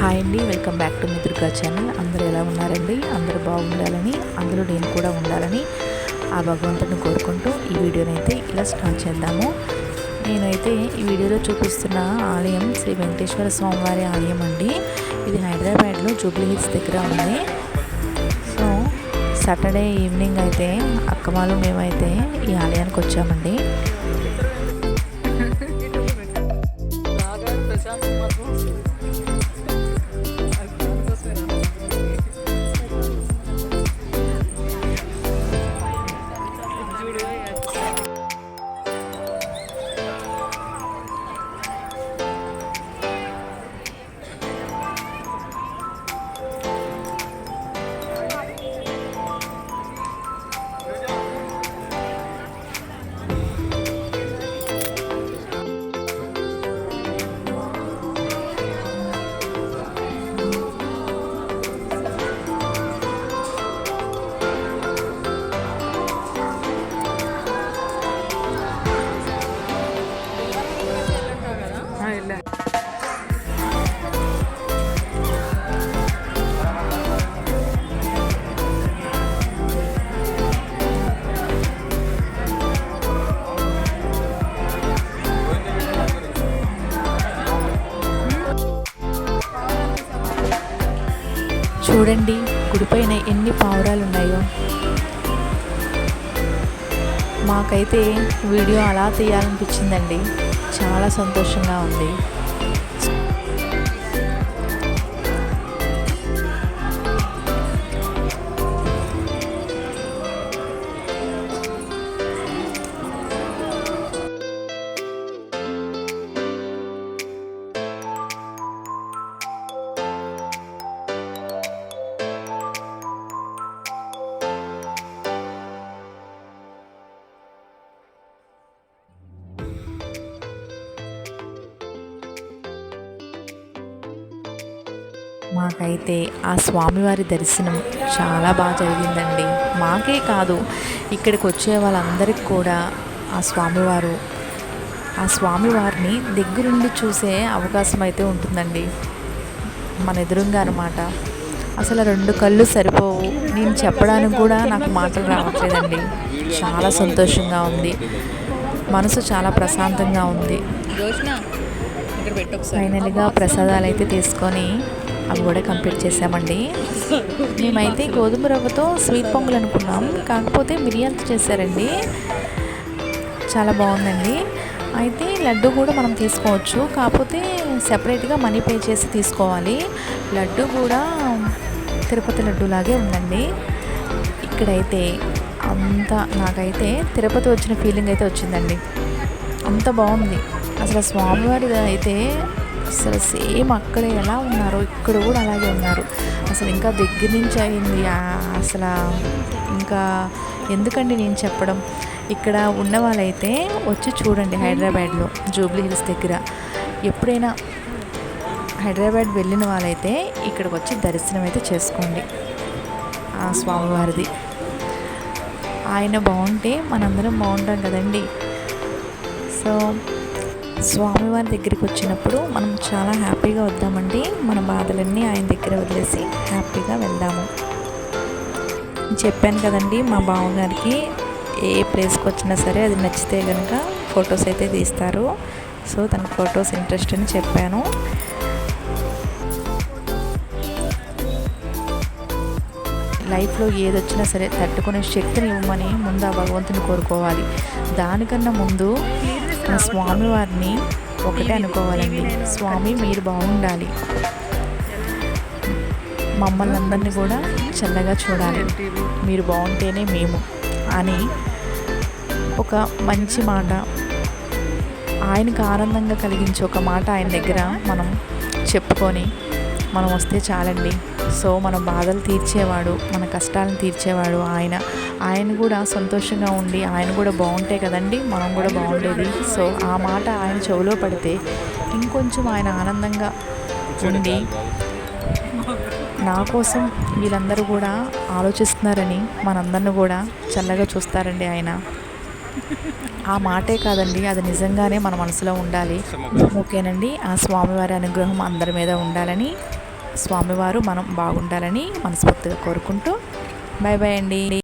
Hi అండి, welcome back to me Durga channel. అందరూ ఎలా ఉన్నారండి? అందరూ బాగుండాలని, అందులో నేను కూడా ఉండాలని ఆ భగవంతుని కోరుకుంటూ ఈ వీడియోనైతే ఇలా స్టార్ట్ చేద్దాము. నేనైతే ఈ వీడియోలో చూపిస్తున్న ఆలయం శ్రీ వెంకటేశ్వర స్వామివారి ఆలయం అండి. ఇది హైదరాబాద్లో జూబ్లీ హిల్స్ దగ్గర ఉంది. సో సాటర్డే ఈవినింగ్ అయితే అక్కమాలు మేమైతే ఈ ఆలయానికి వచ్చామండి. చూడండి గుడిపైన ఎన్ని పావురాలు ఉన్నాయో. మాకైతే వీడియో అలా తీయాలనిపించిందండి. చాలా సంతోషంగా ఉంది. మాకైతే ఆ స్వామివారి దర్శనం చాలా బాగా జరిగిందండి. మాకే కాదు, ఇక్కడికి వచ్చే వాళ్ళందరికీ కూడా ఆ స్వామివారిని దగ్గరుండి చూసే అవకాశం అయితే ఉంటుందండి. మన ఎదురుగా అనమాట. అసలు 2 కళ్ళు సరిపోవు. నేను చెప్పడానికి కూడా నాకు మాటలు రావట్లేదండి. చాలా సంతోషంగా ఉంది. మనసు చాలా ప్రశాంతంగా ఉంది. ఫైనల్గా ప్రసాదాలు అయితే తీసుకొని అవి కూడా కంప్లీట్ చేసామండి. మేమైతే గోధుమ రవ్వతో స్వీట్ పొంగల్ అనుకున్నాం, కాకపోతే మిరియాలతో చేశారండి. చాలా బాగుందండి. అయితే లడ్డు కూడా మనం తీసుకోవచ్చు, కాకపోతే సెపరేట్గా మనీ పే చేసి తీసుకోవాలి. లడ్డు కూడా తిరుపతి లడ్డు లాగే ఉందండి. ఇక్కడైతే నాకైతే తిరుపతి వచ్చిన ఫీలింగ్ అయితే వచ్చిందండి. అంత బాగుంది. అసలు స్వామివారి అయితే అసలు సేమ్ అక్కడ ఎలా ఉన్నారో ఇక్కడ కూడా అలాగే ఉన్నారు. అసలు ఇంకా దగ్గర నుంచి అయింది. అసలు ఇంకా ఎందుకండి నేను చెప్పడం. ఇక్కడ ఉన్న వాళ్ళైతే వచ్చి చూడండి. హైదరాబాద్లో జూబ్లీ హిల్స్ దగ్గర ఎప్పుడైనా హైదరాబాద్ వెళ్ళిన వాళ్ళైతే ఇక్కడికి వచ్చి దర్శనం అయితే చేసుకోండి ఆ స్వామివారిది. ఆయన బాగుంటే మనందరం బాగుంటాం కదండి. సో స్వామివారి దగ్గరికి వచ్చినప్పుడు మనం చాలా హ్యాపీగా వద్దామండి. మన బాధలన్నీ ఆయన దగ్గర వదిలేసి హ్యాపీగా వెళ్దాము. చెప్పాను కదండి, మా బావగారికి ఏ ప్లేస్కి వచ్చినా సరే అది నచ్చితే కనుక ఫొటోస్ అయితే తీస్తారు. సో తనకు ఫొటోస్ ఇంట్రెస్ట్ అని చెప్పాను. లైఫ్లో ఏదొచ్చినా సరే తట్టుకునే శక్తిని ఇవ్వమని ముందు ఆ భగవంతుని కోరుకోవాలి. దానికన్నా ముందు ఆ స్వామివారిని ఒకటే అనుకోవాలండి. స్వామి మీరు బాగుండాలి, మమ్మల్ని అందరినీ కూడా చల్లగా చూడాలి, మీరు బాగుంటేనే మేము అని ఒక మంచి మాట, ఆయనకు ఆనందంగా కలిగించే ఒక మాట ఆయన దగ్గర మనం చెప్పుకొని మనం వస్తే చాలండి. సో మన బాధలు తీర్చేవాడు, మన కష్టాలను తీర్చేవాడు ఆయన కూడా సంతోషంగా ఉండి ఆయన కూడా బాగుంటే కదండి మనం కూడా బాగుండేది. సో ఆ మాట ఆయన చెవిలో పడితే ఇంకొంచెం ఆయన ఆనందంగా ఉండి నా కోసం వీళ్ళందరూ కూడా ఆలోచిస్తున్నారని మనందరిని కూడా చల్లగా చూస్తారండి ఆయన. ఆ మాటే కాదండి, అది నిజంగానే మన మనసులో ఉండాలి. ఓకేనండి, ఆ స్వామివారి అనుగ్రహం అందరి మీద ఉండాలని స్వామివారు మనం బాగుండాలని మనస్ఫూర్తిగా కోరుకుంటూ బాయ్ బాయ్ అండి.